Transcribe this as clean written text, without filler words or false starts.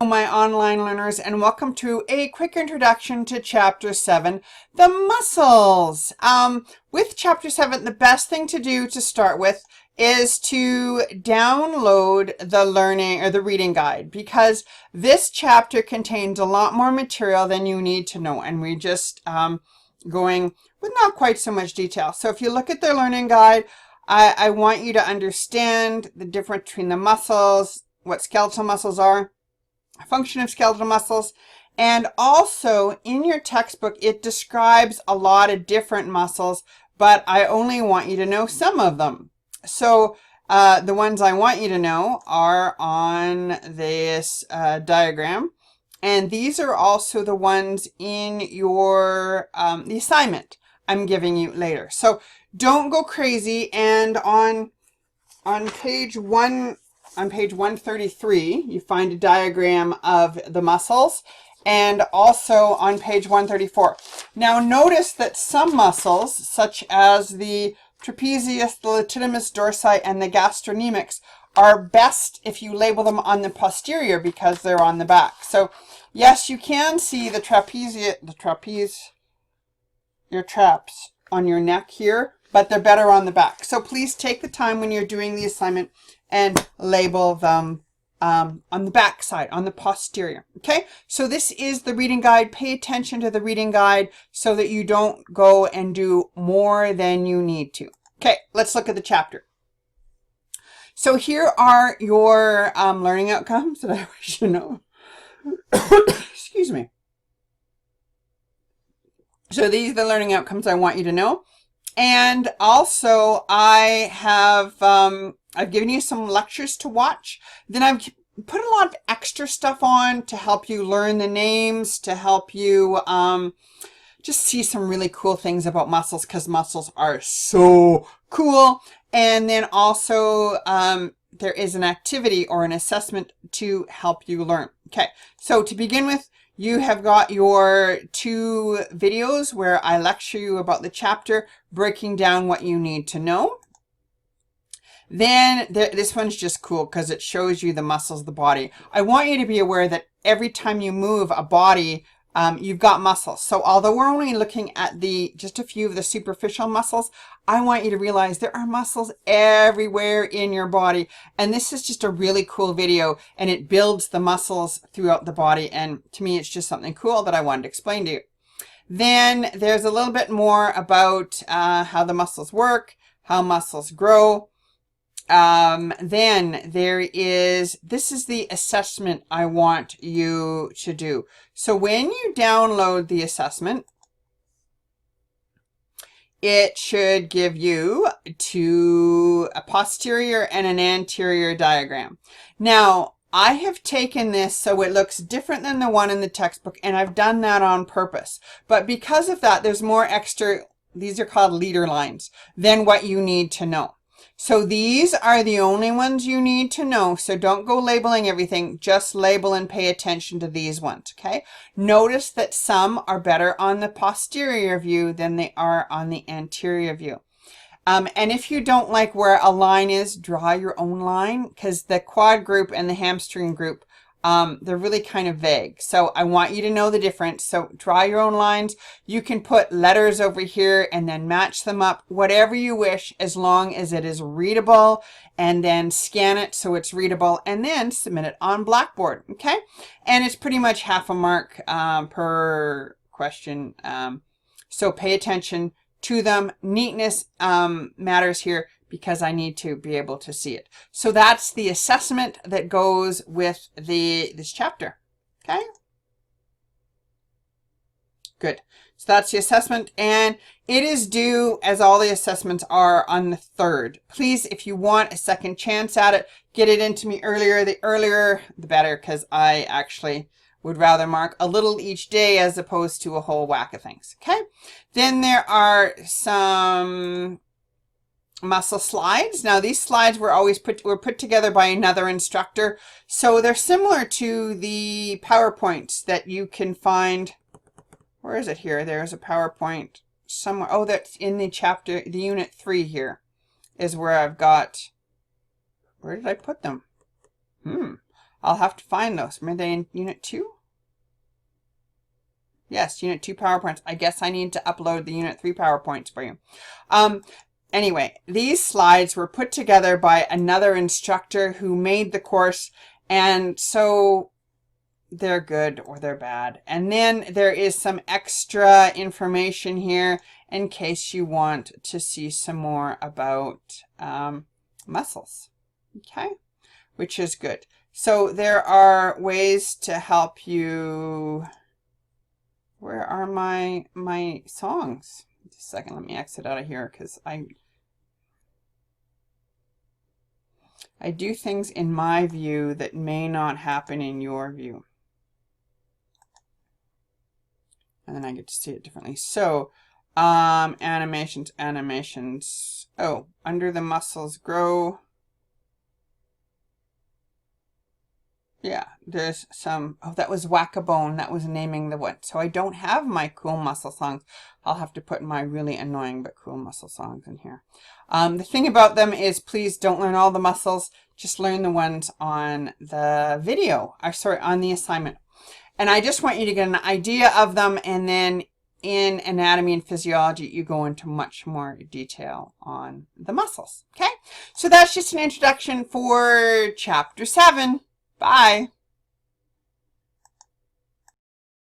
My online learners, and welcome to a quick introduction to Chapter 7, the muscles. With Chapter 7, the best thing to do to start with is to download the learning or the reading guide, because this chapter contains a lot more material than you need to know, and we're just going with not quite so much detail. So if you look at the learning guide, I want you to understand the difference between the muscles, what skeletal muscles are, function of skeletal muscles, and also in your textbook it describes a lot of different muscles, but I only want you to know some of them. So the ones I want you to know are on this diagram, and these are also the ones in your the assignment I'm giving you later. So don't go crazy, and on page 133, you find a diagram of the muscles, and also on page 134. Now notice that some muscles, such as the trapezius, the latissimus dorsi, and the gastrocnemius, are best if you label them on the posterior because they're on the back. So yes, you can see the your traps on your neck here, but they're better on the back. So please take the time when you're doing the assignment and label them on the back side, on the posterior. Okay, so this is the reading guide. Pay attention to the reading guide so that you don't go and do more than you need to. Okay, let's look at the chapter. So here are your learning outcomes that I wish you know. Excuse me. So these are the learning outcomes I want you to know. And also I have I've given you some lectures to watch. Then I've put a lot of extra stuff on to help you learn the names, to help you just see some really cool things about muscles, because muscles are so cool. And then also there is an activity or an assessment to help you learn. Okay, so to begin with, you have got your 2 videos where I lecture you about the chapter, breaking down what you need to know. Then this one's just cool because it shows you the muscles of the body. I want you to be aware that every time you move a body, you've got muscles. So although we're only looking at just a few of the superficial muscles, I want you to realize there are muscles everywhere in your body. And this is just a really cool video, and it builds the muscles throughout the body. And to me, it's just something cool that I wanted to explain to you. Then there's a little bit more about how the muscles work, how muscles grow. Then this is the assessment I want you to do. So when you download the assessment, it should give you a posterior and an anterior diagram. Now, I have taken this so it looks different than the one in the textbook, and I've done that on purpose. But because of that, there's more extra, these are called leader lines, than what you need to know. So these are the only ones you need to know. So don't go labeling everything. Just label and pay attention to these ones. Okay. Notice that some are better on the posterior view than they are on the anterior view. And if you don't like where a line is, draw your own line, because the quad group and the hamstring group, they're really kind of vague. So I want you to know the difference. So draw your own lines. You can put letters over here and then match them up, whatever you wish, as long as it is readable, and then scan it so it's readable, and then submit it on Blackboard. Okay. And it's pretty much half a mark per question. So pay attention to them. Neatness matters here, because I need to be able to see it. So that's the assessment that goes with this chapter. Okay? Good. So that's the assessment, and it is due, as all the assessments are, on the 3rd. Please, if you want a second chance at it, get it into me earlier. The earlier, the better, because I actually would rather mark a little each day as opposed to a whole whack of things. Okay? Then there are some muscle slides. Now these slides were put together by another instructor, so they're similar to the PowerPoints that you can find. Where is it here? There's a PowerPoint somewhere. Oh, that's in the chapter, the unit 3 here is where I've got. Where did I put them? I'll have to find those. Were they in Unit 2? Yes, Unit 2 PowerPoints. I guess I need to upload the Unit 3 PowerPoints for you. Anyway, these slides were put together by another instructor who made the course, and so they're good or they're bad. And then there is some extra information here in case you want to see some more about muscles, okay, which is good. So there are ways to help you. Where are my songs? Just a second, let me exit out of here because I do things in my view that may not happen in your view. And then I get to see it differently. So, animations. Oh, under the muscles grow. Yeah, there's some, oh, that was Whack-A-Bone. That was naming the what. So I don't have my cool muscle songs. I'll have to put my really annoying but cool muscle songs in here. The thing about them is please don't learn all the muscles. Just learn the ones on the video, or sorry, on the assignment. And I just want you to get an idea of them, and then in anatomy and physiology, you go into much more detail on the muscles. Okay, so that's just an introduction for Chapter 7. Bye.